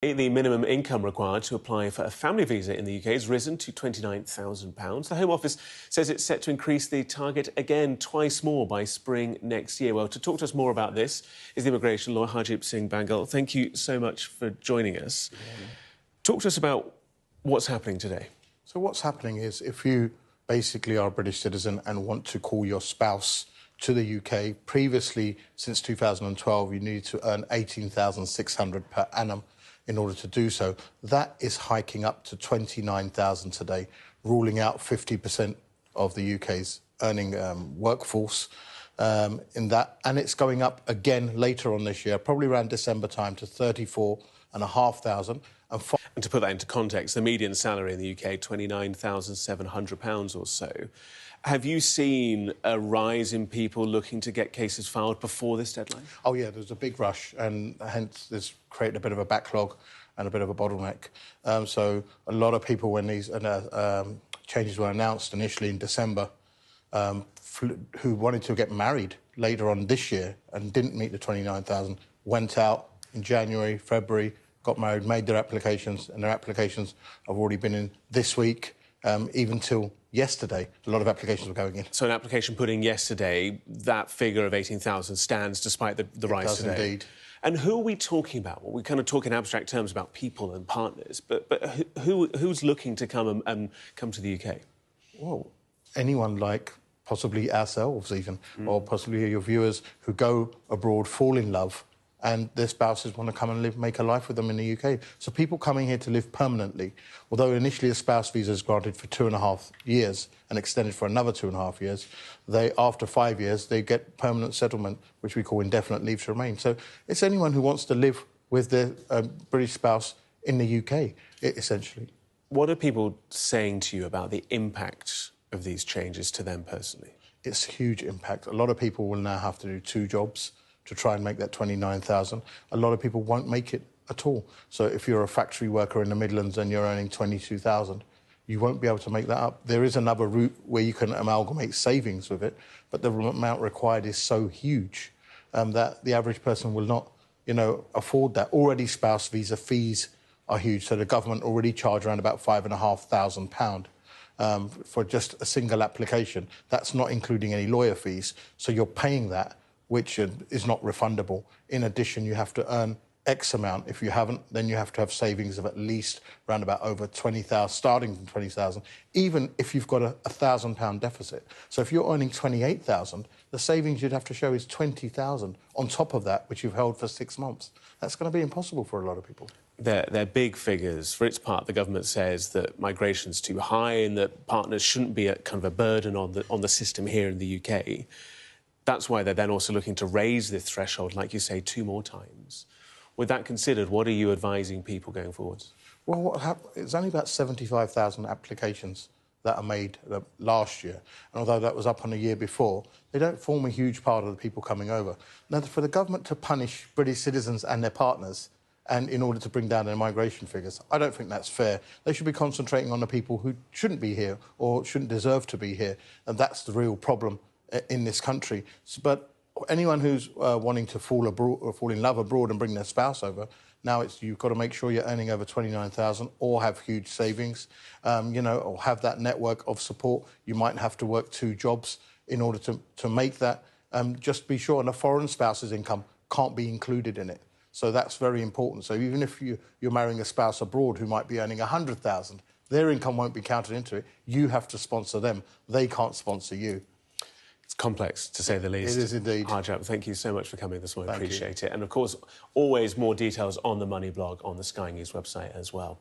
The minimum income required to apply for a family visa in the UK has risen to £29,000. The Home Office says it's set to increase the target again twice more by spring next year. Well, to talk to us more about this is the immigration lawyer Harjap Singh, Bhangal. Thank you so much for joining us. Talk to us about what's happening today. So what's happening is if you basically are a British citizen and want to call your spouse to the UK, previously, since 2012, you needed to earn £18,600 per annum in order to do so. That is hiking up to £29,000 today, ruling out 50% of the UK's earning workforce in that. And it's going up again later on this year, probably around December time, to £34,500. And to put that into context, the median salary in the UK, £29,700 or so. Have you seen a rise in people looking to get cases filed before this deadline? Oh, yeah, there's a big rush, and hence this created a bit of a backlog and a bit of a bottleneck. So a lot of people, when these changes were announced initially in December, who wanted to get married later on this year and didn't meet the 29,000, went out in January, February, got married, made their applications, and their applications have already been in this week, even till yesterday. A lot of applications were going in. So an application put in yesterday, that figure of 18,000 stands despite the rise today? It does indeed. And who are we talking about? Well, we kind of talk in abstract terms about people and partners, but who's looking to come to the UK? Well, anyone like possibly ourselves even, or possibly your viewers who go abroad, fall in love, and their spouses want to come and make a life with them in the UK. So people coming here to live permanently, although initially a spouse visa is granted for 2.5 years and extended for another 2.5 years, after 5 years, they get permanent settlement, which we call indefinite leave to remain. So it's anyone who wants to live with their British spouse in the UK, essentially. What are people saying to you about the impact of these changes to them personally? It's a huge impact. A lot of people will now have to do 2 jobs to try and make that 29,000. A lot of people won't make it at all. So if you're a factory worker in the Midlands and you're earning 22,000, you won't be able to make that up. There is another route where you can amalgamate savings with it, but the amount required is so huge that the average person will not, afford that. Already spouse visa fees are huge, so the government already charge around about £5,500 for just a single application. That's not including any lawyer fees, so you're paying that, which is not refundable. In addition, you have to earn X amount. If you haven't, then you have to have savings of at least around about over 20,000, starting from 20,000, even if you've got a £1,000 deficit. So if you're earning 28,000, the savings you'd have to show is 20,000 on top of that, which you've held for 6 months. That's going to be impossible for a lot of people. They're big figures. For its part, the government says that migration's too high and that partners shouldn't be kind of a burden on the system here in the UK. That's why they're then also looking to raise this threshold, like you say, 2 more times. With that considered, what are you advising people going forwards? Well, it's only about 75,000 applications that are made last year. And although that was up on the year before, they don't form a huge part of the people coming over. Now, for the government to punish British citizens and their partners and in order to bring down their migration figures, I don't think that's fair. They should be concentrating on the people who shouldn't be here or shouldn't deserve to be here. And that's the real problem in this country. But anyone who's wanting to fall in love abroad and bring their spouse over, now you've got to make sure you're earning over 29,000 or have huge savings, or have that network of support. You might have to work 2 jobs in order to make that. Just be sure, and a foreign spouse's income can't be included in it. So that's very important. So even if you're marrying a spouse abroad who might be earning 100,000, their income won't be counted into it. You have to sponsor them. They can't sponsor you. It's complex, to say the least. It is indeed. Harjap, thank you so much for coming this morning. Appreciate you. it. And, of course, always more details on the Money blog on the Sky News website as well.